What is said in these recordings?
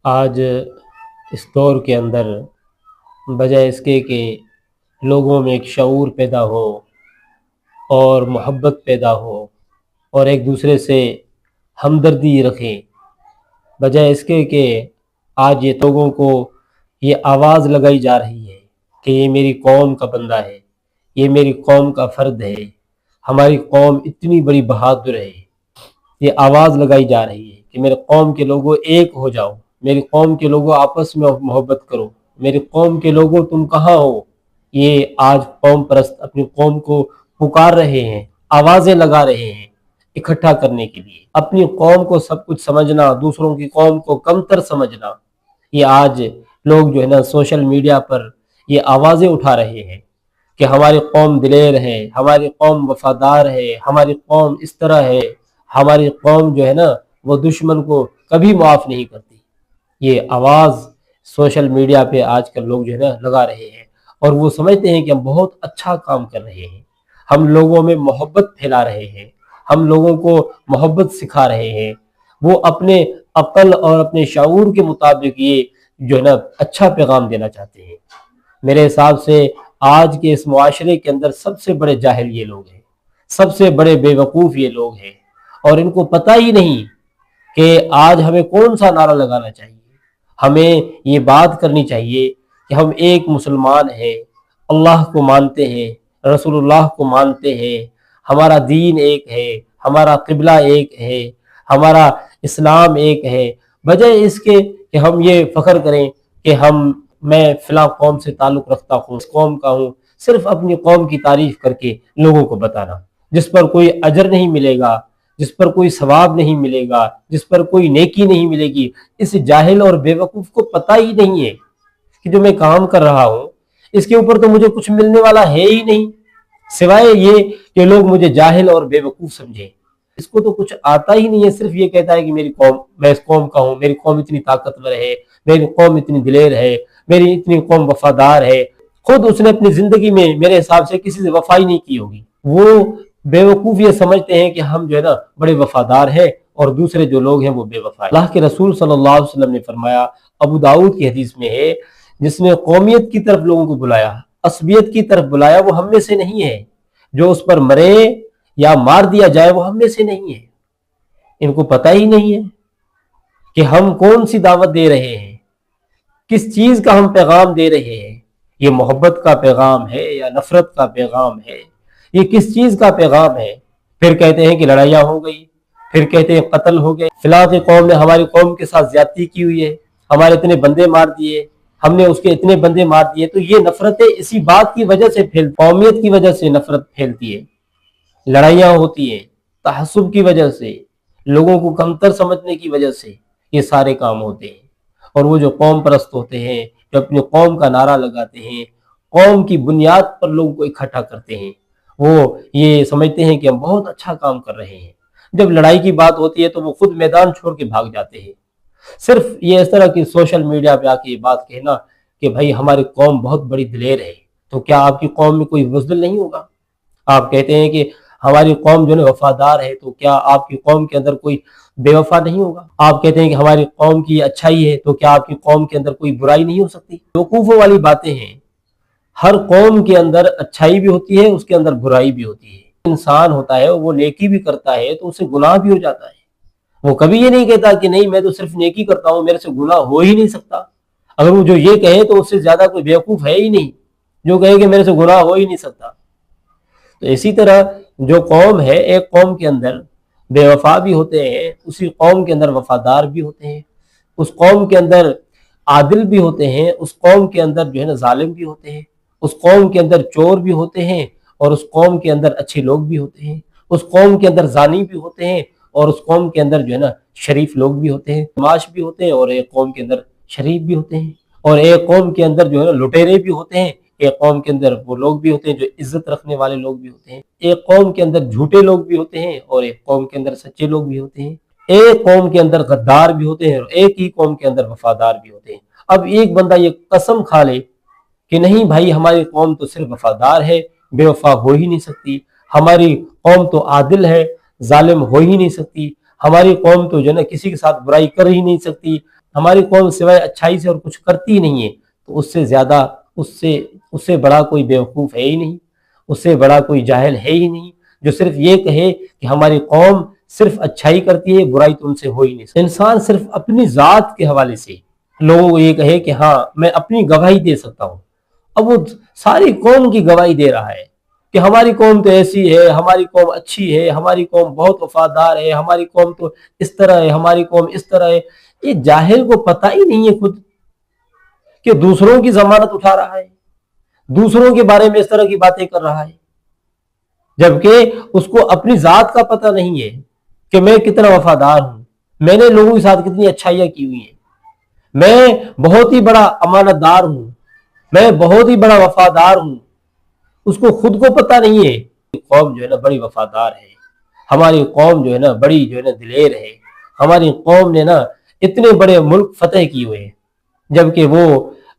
آج اس دور کے اندر بجائے اس کے کہ لوگوں میں ایک شعور پیدا ہو اور محبت پیدا ہو اور ایک دوسرے سے ہمدردی رکھیں، بجائے اس کے کہ آج یہ لوگوں کو یہ آواز لگائی جا رہی ہے کہ یہ میری قوم کا بندہ ہے، یہ میری قوم کا فرد ہے، ہماری قوم اتنی بڑی بہادر ہے، یہ آواز لگائی جا رہی ہے کہ میرے قوم کے لوگوں ایک ہو جاؤ، میری قوم کے لوگوں آپس میں محبت کرو، میری قوم کے لوگوں تم کہاں ہو۔ یہ آج قوم پرست اپنی قوم کو پکار رہے ہیں، آوازیں لگا رہے ہیں اکٹھا کرنے کے لیے۔ اپنی قوم کو سب کچھ سمجھنا، دوسروں کی قوم کو کمتر سمجھنا، یہ آج لوگ جو ہے نا سوشل میڈیا پر یہ آوازیں اٹھا رہے ہیں کہ ہماری قوم دلیر ہے، ہماری قوم وفادار ہے، ہماری قوم اس طرح ہے، ہماری قوم جو ہے نا وہ دشمن کو کبھی معاف نہیں کرتی۔ یہ آواز سوشل میڈیا پہ آج کل لوگ جو ہے نا لگا رہے ہیں اور وہ سمجھتے ہیں کہ ہم بہت اچھا کام کر رہے ہیں، ہم لوگوں میں محبت پھیلا رہے ہیں، ہم لوگوں کو محبت سکھا رہے ہیں۔ وہ اپنے عقل اور اپنے شعور کے مطابق یہ جو ہے نا اچھا پیغام دینا چاہتے ہیں۔ میرے حساب سے آج کے اس معاشرے کے اندر سب سے بڑے جاہل یہ لوگ ہیں، سب سے بڑے بے وقوف یہ لوگ ہیں، اور ان کو پتہ ہی نہیں کہ آج ہمیں کون سا نعرہ لگانا چاہیے۔ ہمیں یہ بات کرنی چاہیے کہ ہم ایک مسلمان ہیں، اللہ کو مانتے ہیں، رسول اللہ کو مانتے ہیں، ہمارا دین ایک ہے، ہمارا قبلہ ایک ہے، ہمارا اسلام ایک ہے، بجائے اس کے کہ ہم یہ فخر کریں کہ میں فلاں قوم سے تعلق رکھتا ہوں، اس قوم کا ہوں، صرف اپنی قوم کی تعریف کر کے لوگوں کو بتانا، جس پر کوئی اجر نہیں ملے گا، جس پر کوئی ثواب نہیں ملے گا، جس پر کوئی نیکی نہیں ملے گی۔ اس جاہل اور بے وقوف کو پتہ ہی نہیں ہے کہ جو میں کام کر رہا ہوں اس کے اوپر تو مجھے کچھ ملنے والا ہے ہی نہیں، سوائے یہ کہ لوگ مجھے جاہل اور بے وقوف سمجھیں۔ اس کو تو کچھ آتا ہی نہیں ہے، صرف یہ کہتا ہے کہ میری قوم، میں اس قوم کا ہوں، میری قوم اتنی طاقتور ہے، میری قوم اتنی دلیر ہے، میری اتنی قوم وفادار ہے۔ خود اس نے اپنی زندگی میں میرے حساب سے کسی سے وفا ہی نہیں کی ہوگی۔ وہ بے وقوف یہ سمجھتے ہیں کہ ہم جو ہے نا بڑے وفادار ہیں اور دوسرے جو لوگ ہیں وہ بے وفا ہیں۔ اللہ کے رسول صلی اللہ علیہ وسلم نے فرمایا، ابو داؤد کی حدیث میں ہے، جس نے قومیت کی طرف لوگوں کو بلایا، عصبیت کی طرف بلایا، وہ ہم میں سے نہیں ہے۔ جو اس پر مرے یا مار دیا جائے وہ ہم میں سے نہیں ہے۔ ان کو پتہ ہی نہیں ہے کہ ہم کون سی دعوت دے رہے ہیں، کس چیز کا ہم پیغام دے رہے ہیں۔ یہ محبت کا پیغام ہے یا نفرت کا پیغام ہے، یہ کس چیز کا پیغام ہے؟ پھر کہتے ہیں کہ لڑائیاں ہو گئی، پھر کہتے ہیں قتل ہو گئے، فلاں کی قوم نے ہماری قوم کے ساتھ زیادتی کی ہوئی ہے، ہمارے اتنے بندے مار دیے، ہم نے اس کے اتنے بندے مار دیے۔ تو یہ نفرتیں اسی بات کی وجہ سے قومیت کی وجہ سے نفرت پھیلتی ہے، لڑائیاں ہوتی ہیں، تعصب کی وجہ سے، لوگوں کو کمتر سمجھنے کی وجہ سے یہ سارے کام ہوتے ہیں۔ اور وہ جو قوم پرست ہوتے ہیں، جو اپنی قوم کا نعرہ لگاتے ہیں، قوم کی بنیاد پر لوگوں کو اکٹھا کرتے ہیں، وہ یہ سمجھتے ہیں کہ ہم بہت اچھا کام کر رہے ہیں۔ جب لڑائی کی بات ہوتی ہے تو وہ خود میدان چھوڑ کے بھاگ جاتے ہیں۔ صرف یہ اس طرح کی سوشل میڈیا پہ آ کے یہ بات کہنا کہ بھائی ہماری قوم بہت بڑی دلیر ہے، تو کیا آپ کی قوم میں کوئی بزدل نہیں ہوگا؟ آپ کہتے ہیں کہ ہماری قوم جو ہے وفادار ہے، تو کیا آپ کی قوم کے اندر کوئی بے وفا نہیں ہوگا؟ آپ کہتے ہیں کہ ہماری قوم کی اچھائی ہے، تو کیا آپ کی قوم کے اندر کوئی برائی نہیں ہو سکتی؟ بیوقوفوں والی باتیں ہیں۔ ہر قوم کے اندر اچھائی بھی ہوتی ہے، اس کے اندر برائی بھی ہوتی ہے۔ انسان ہوتا ہے وہ نیکی بھی کرتا ہے تو اسے گناہ بھی ہو جاتا ہے۔ وہ کبھی یہ نہیں کہتا کہ نہیں میں تو صرف نیکی کرتا ہوں، میرے سے گناہ ہو ہی نہیں سکتا۔ اگر وہ جو یہ کہے تو اس سے زیادہ کوئی بیوقوف ہے ہی نہیں جو کہے کہ میرے سے گناہ ہو ہی نہیں سکتا۔ تو اسی طرح جو قوم ہے، ایک قوم کے اندر بے وفا بھی ہوتے ہیں، اسی قوم کے اندر وفادار بھی ہوتے ہیں، اس قوم کے اندر عادل بھی ہوتے ہیں، اس قوم کے اندر جو ہے نا ظالم بھی ہوتے ہیں، اس قوم کے اندر چور بھی ہوتے ہیں، اور اس قوم کے اندر اچھے لوگ بھی ہوتے ہیں، اس قوم کے اندر زانی بھی ہوتے ہیں، اور اس قوم کے اندر جو ہے نا شریف لوگ بھی ہوتے ہیں، معاش بھی ہوتے ہیں، اور ایک قوم کے اندر شریف بھی ہوتے ہیں، اور ایک قوم کے اندر جو ہے نا لٹیرے بھی ہوتے ہیں، ایک قوم کے اندر وہ لوگ بھی ہوتے ہیں جو عزت رکھنے والے لوگ بھی ہوتے ہیں، ایک قوم کے اندر جھوٹے لوگ بھی ہوتے ہیں اور ایک قوم کے اندر سچے لوگ بھی ہوتے ہیں، ایک قوم کے اندر غدار بھی ہوتے ہیں اور ایک ہی قوم کے اندر وفادار بھی ہوتے ہیں۔ اب ایک بندہ یہ قسم کھا لے کہ نہیں بھائی ہماری قوم تو صرف وفادار ہے، بے وفا ہو ہی نہیں سکتی، ہماری قوم تو عادل ہے، ظالم ہو ہی نہیں سکتی، ہماری قوم تو جو ہے نا کسی کے ساتھ برائی کر ہی نہیں سکتی، ہماری قوم سوائے اچھائی سے اور کچھ کرتی نہیں ہے، تو اس سے زیادہ اس سے بڑا کوئی بیوقوف ہے ہی نہیں، اس سے بڑا کوئی جاہل ہے ہی نہیں، جو صرف یہ کہے کہ ہماری قوم صرف اچھائی کرتی ہے، برائی تو ان سے ہو ہی نہیں سکتی۔ انسان صرف اپنی ذات کے حوالے سے لوگوں کو یہ کہے کہ ہاں میں اپنی گواہی دے سکتا ہوں، اب وہ ساری قوم کی گواہی دے رہا ہے کہ ہماری قوم تو ایسی ہے، ہماری قوم اچھی ہے، ہماری قوم بہت وفادار ہے، ہماری قوم تو اس طرح ہے، ہماری قوم اس طرح ہے۔ یہ جاہل کو پتہ ہی نہیں ہے خود کہ دوسروں کی ضمانت اٹھا رہا ہے، دوسروں کے بارے میں اس طرح کی باتیں کر رہا ہے، جبکہ اس کو اپنی ذات کا پتہ نہیں ہے کہ میں کتنا وفادار ہوں، میں نے لوگوں کے ساتھ کتنی اچھائیاں کی ہوئی ہیں، میں بہت ہی بڑا امانت دار ہوں، میں بہت ہی بڑا وفادار ہوں۔ اس کو خود کو پتہ نہیں ہے۔ قوم جو ہے نا بڑی وفادار ہے، ہماری قوم جو ہے نا بڑی جو ہے نا دلیر ہے، ہماری قوم نے نا اتنے بڑے ملک فتح کیے ہوئے ہیں، جبکہ وہ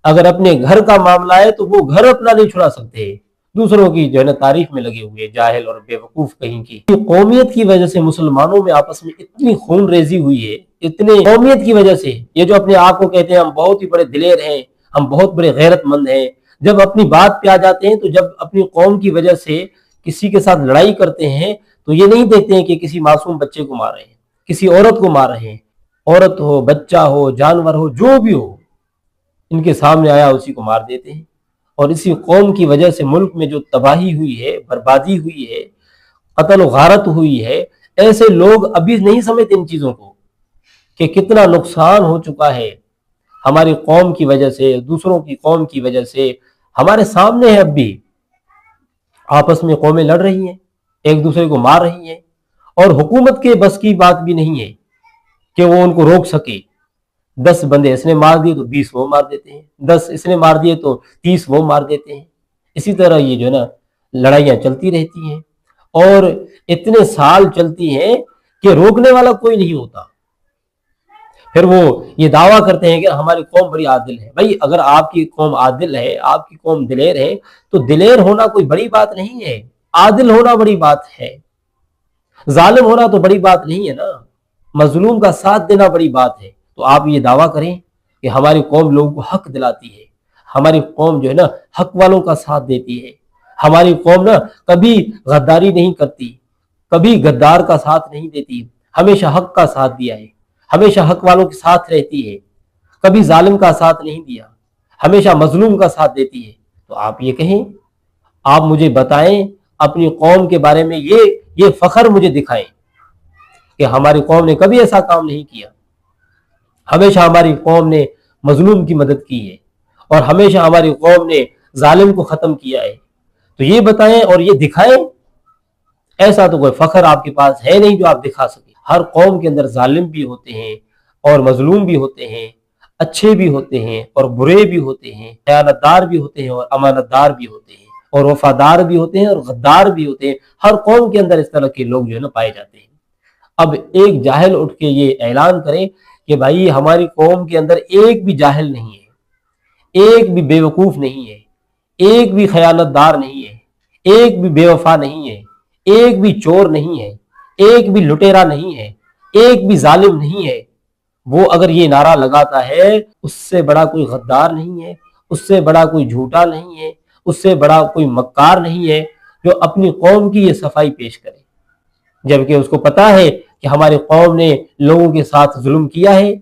اگر اپنے گھر کا معاملہ ہے تو وہ گھر اپنا نہیں چھڑا سکتے، دوسروں کی جو ہے نا تعریف میں لگے ہوئے، جاہل اور بے وقوف کہیں کی۔ قومیت کی وجہ سے مسلمانوں میں آپس میں اتنی خون ریزی ہوئی ہے، اتنے قومیت کی وجہ سے، یہ جو اپنے آپ کو کہتے ہیں ہم بہت ہی بڑے دلیر ہیں، ہم بہت بڑے غیرت مند ہیں، جب اپنی بات پہ آ جاتے ہیں تو جب اپنی قوم کی وجہ سے کسی کے ساتھ لڑائی کرتے ہیں تو یہ نہیں دیکھتے ہیں کہ کسی معصوم بچے کو مار رہے ہیں، کسی عورت کو مار رہے ہیں، عورت ہو، بچہ ہو، جانور ہو، جو بھی ہو، ان کے سامنے آیا اسی کو مار دیتے ہیں۔ اور اسی قوم کی وجہ سے ملک میں جو تباہی ہوئی ہے، بربادی ہوئی ہے، قتل و غارت ہوئی ہے، ایسے لوگ ابھی نہیں سمجھتے ان چیزوں کو کہ کتنا نقصان ہو چکا ہے ہماری قوم کی وجہ سے، دوسروں کی قوم کی وجہ سے۔ ہمارے سامنے ہے، اب بھی آپس میں قومیں لڑ رہی ہیں، ایک دوسرے کو مار رہی ہیں، اور حکومت کے بس کی بات بھی نہیں ہے کہ وہ ان کو روک سکے۔ 10 بندے اس نے مار دیے تو 20 وہ مار دیتے ہیں، 10 اس نے مار دیے تو 30 وہ مار دیتے ہیں۔ اسی طرح یہ جو ہے نا لڑائیاں چلتی رہتی ہیں، اور اتنے سال چلتی ہیں کہ روکنے والا کوئی نہیں ہوتا۔ پھر وہ یہ دعویٰ کرتے ہیں کہ ہماری قوم بڑی عادل ہے۔ بھائی اگر آپ کی قوم عادل ہے، آپ کی قوم دلیر ہے، تو دلیر ہونا کوئی بڑی بات نہیں ہے، عادل ہونا بڑی بات ہے، ظالم ہونا تو بڑی بات نہیں ہے نا، مظلوم کا ساتھ دینا بڑی بات ہے۔ تو آپ یہ دعویٰ کریں کہ ہماری قوم لوگوں کو حق دلاتی ہے، ہماری قوم جو ہے نا حق والوں کا ساتھ دیتی ہے، ہماری قوم نا کبھی غداری نہیں کرتی، کبھی غدار کا ساتھ نہیں دیتی، ہمیشہ حق کا ساتھ دیا ہے، ہمیشہ حق والوں کے ساتھ رہتی ہے، کبھی ظالم کا ساتھ نہیں دیا، ہمیشہ مظلوم کا ساتھ دیتی ہے۔ تو آپ یہ کہیں، آپ مجھے بتائیں اپنی قوم کے بارے میں، یہ فخر مجھے دکھائیں کہ ہماری قوم نے کبھی ایسا کام نہیں کیا، ہمیشہ ہماری قوم نے مظلوم کی مدد کی ہے، اور ہمیشہ ہماری قوم نے ظالم کو ختم کیا ہے۔ تو یہ بتائیں اور یہ دکھائیں۔ ایسا تو کوئی فخر آپ کے پاس ہے نہیں جو آپ دکھا سکیں۔ ہر قوم کے اندر ظالم بھی ہوتے ہیں اور مظلوم بھی ہوتے ہیں، اچھے بھی ہوتے ہیں اور برے بھی ہوتے ہیں، خیانت دار بھی ہوتے ہیں اور امانت دار بھی ہوتے ہیں، اور وفادار بھی ہوتے ہیں اور غدار بھی ہوتے ہیں۔ ہر قوم کے اندر اس طرح کے لوگ جو ہے نا پائے جاتے ہیں۔ اب ایک جاہل اٹھ کے یہ اعلان کرے کہ بھائی ہماری قوم کے اندر ایک بھی جاہل نہیں ہے، ایک بھی بے وقوف نہیں ہے، ایک بھی خیانت دار نہیں ہے، ایک بھی بے وفا نہیں ہے، ایک بھی چور نہیں ہے، ایک بھی لٹیرا نہیں ہے، ایک بھی ظالم نہیں ہے، وہ اگر یہ نعرہ لگاتا ہے، اس سے بڑا کوئی غدار نہیں ہے، اس سے بڑا کوئی جھوٹا نہیں ہے، اس سے بڑا کوئی مکار نہیں ہے جو اپنی قوم کی یہ صفائی پیش کرے، جبکہ اس کو پتا ہے کہ ہماری قوم نے لوگوں کے ساتھ ظلم کیا ہے،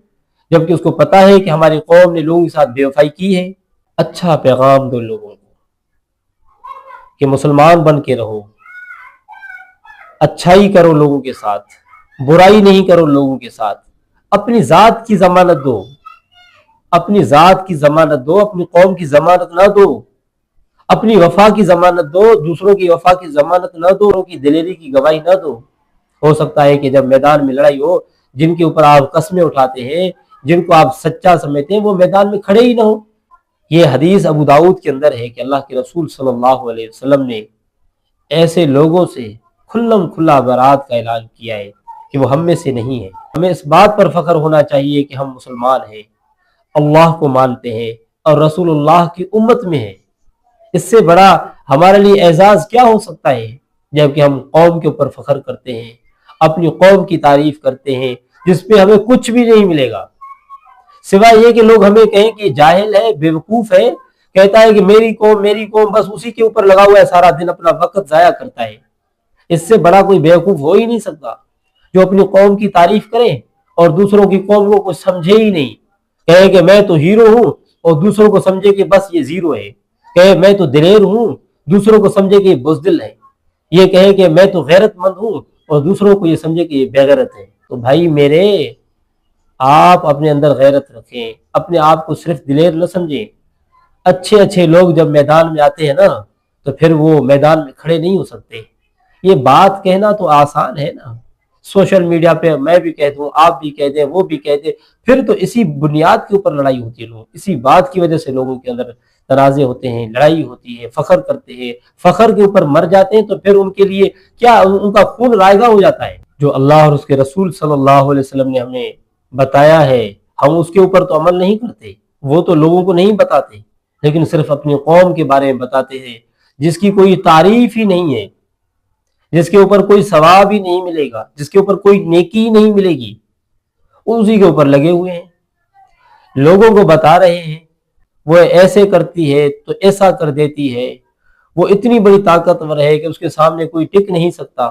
جبکہ اس کو پتا ہے کہ ہماری قوم نے لوگوں کے ساتھ بے وفائی کی ہے۔ اچھا پیغام دو لوگوں کو کہ مسلمان بن کے رہو، اچھائی کرو لوگوں کے ساتھ، برائی نہیں کرو لوگوں کے ساتھ، اپنی ذات کی ضمانت دو، اپنی ذات کی ضمانت دو، اپنی قوم کی ضمانت نہ دو، اپنی وفا کی ضمانت دو، دوسروں کی وفا کی ضمانت نہ دو، دوسروں کی دلیری کی گواہی نہ دو۔ ہو سکتا ہے کہ جب میدان میں لڑائی ہو، جن کے اوپر آپ قسمیں اٹھاتے ہیں، جن کو آپ سچا سمجھتے ہیں، وہ میدان میں کھڑے ہی نہ ہو۔ یہ حدیث ابو داؤد کے اندر ہے کہ اللہ کے رسول صلی اللہ علیہ وسلم نے ایسے لوگوں سے کھلم کھلا برات کا اعلان کیا ہے کہ وہ ہم میں سے نہیں ہے۔ ہمیں اس بات پر فخر ہونا چاہیے کہ ہم مسلمان ہیں، اللہ کو مانتے ہیں اور رسول اللہ کی امت میں ہیں۔ اس سے بڑا ہمارے لیے اعزاز کیا ہو سکتا ہے جبکہ ہم قوم کے اوپر فخر کرتے ہیں، اپنی قوم کی تعریف کرتے ہیں جس پہ ہمیں کچھ بھی نہیں ملے گا، سوائے یہ کہ لوگ ہمیں کہیں کہ جاہل ہے، بیوقوف ہے، کہتا ہے کہ میری قوم، بس اسی کے اوپر لگا ہوا ہے، سارا دن اپنا وقت ضائع کرتا ہے۔ اس سے بڑا کوئی بیوقوف ہو ہی نہیں سکتا جو اپنی قوم کی تعریف کرے اور دوسروں کی قوم کو کچھ سمجھے ہی نہیں، کہے کہ میں تو ہیرو ہوں اور دوسروں کو سمجھے کہ بس یہ زیرو ہے، کہے میں تو دلیر ہوں، دوسروں کو سمجھے کہ یہ بزدل ہے، یہ کہے کہ میں تو غیرت مند ہوں اور دوسروں کو یہ سمجھے کہ یہ بے غیرت ہے۔ تو بھائی میرے، آپ اپنے اندر غیرت رکھیں، اپنے آپ کو صرف دلیر نہ سمجھیں۔ اچھے اچھے لوگ جب میدان میں آتے ہیں نا تو پھر وہ میدان میں کھڑے نہیں ہو سکتے۔ یہ بات کہنا تو آسان ہے نا، سوشل میڈیا پہ میں بھی کہہ دوں، آپ بھی کہہ دیں، وہ بھی کہہ دیں، پھر تو اسی بنیاد کے اوپر لڑائی ہوتی ہے، لوگ اسی بات کی وجہ سے لوگوں کے اندر تنازع ہوتے ہیں، لڑائی ہوتی ہے، فخر کرتے ہیں، فخر کے اوپر مر جاتے ہیں تو پھر ان کے لیے کیا، ان کا خون رائگاں ہو جاتا ہے۔ جو اللہ اور اس کے رسول صلی اللہ علیہ وسلم نے ہمیں بتایا ہے ہم اس کے اوپر تو عمل نہیں کرتے، وہ تو لوگوں کو نہیں بتاتے، لیکن صرف اپنی قوم کے بارے میں بتاتے ہیں جس کی کوئی تعریف ہی نہیں ہے، جس کے اوپر کوئی ثواب ہی نہیں ملے گا، جس کے اوپر کوئی نیکی ہی نہیں ملے گی، اسی کے اوپر لگے ہوئے ہیں، لوگوں کو بتا رہے ہیں وہ ایسے کرتی ہے تو ایسا کر دیتی ہے، وہ اتنی بڑی طاقتور ہے کہ اس کے سامنے کوئی ٹک نہیں سکتا۔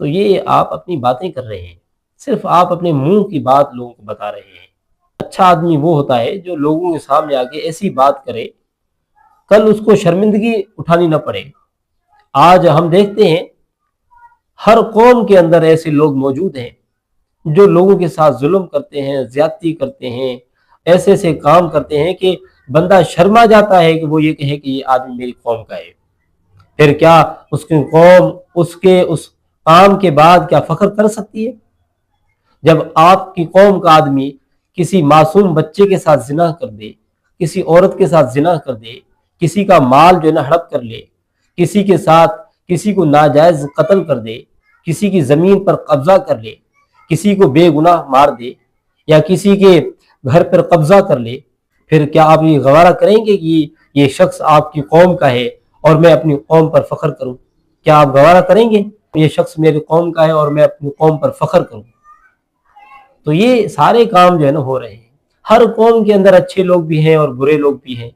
تو یہ آپ اپنی باتیں کر رہے ہیں، صرف آپ اپنے منہ کی بات لوگوں کو بتا رہے ہیں۔ اچھا آدمی وہ ہوتا ہے جو لوگوں کے سامنے آ کے ایسی بات کرے کل اس کو شرمندگی اٹھانی نہ پڑے۔ آج ہم دیکھتے ہیں ہر قوم کے اندر ایسے لوگ موجود ہیں جو لوگوں کے ساتھ ظلم کرتے ہیں، زیادتی کرتے ہیں، ایسے ایسے کام کرتے ہیں کہ بندہ شرما جاتا ہے کہ وہ یہ کہے کہ یہ آدمی میری قوم کا ہے۔ پھر کیا اس کی قوم اس کام کے بعد کیا فخر کر سکتی ہے؟ جب آپ کی قوم کا آدمی کسی معصوم بچے کے ساتھ زنا کر دے، کسی عورت کے ساتھ زنا کر دے، کسی کا مال جو ہے نا ہڑپ کر لے، کسی کے ساتھ کسی کو ناجائز قتل کر دے، کسی کی زمین پر قبضہ کر لے، کسی کو بے گناہ مار دے یا کسی کے گھر پر قبضہ کر لے، پھر کیا آپ یہ گوارہ کریں گے کہ یہ شخص آپ کی قوم کا ہے اور میں اپنی قوم پر فخر کروں؟ کیا آپ گوارہ کریں گے یہ شخص میری قوم کا ہے اور میں اپنی قوم پر فخر کروں؟ تو یہ سارے کام جو ہے نا ہو رہے ہیں، ہر قوم کے اندر اچھے لوگ بھی ہیں اور برے لوگ بھی ہیں۔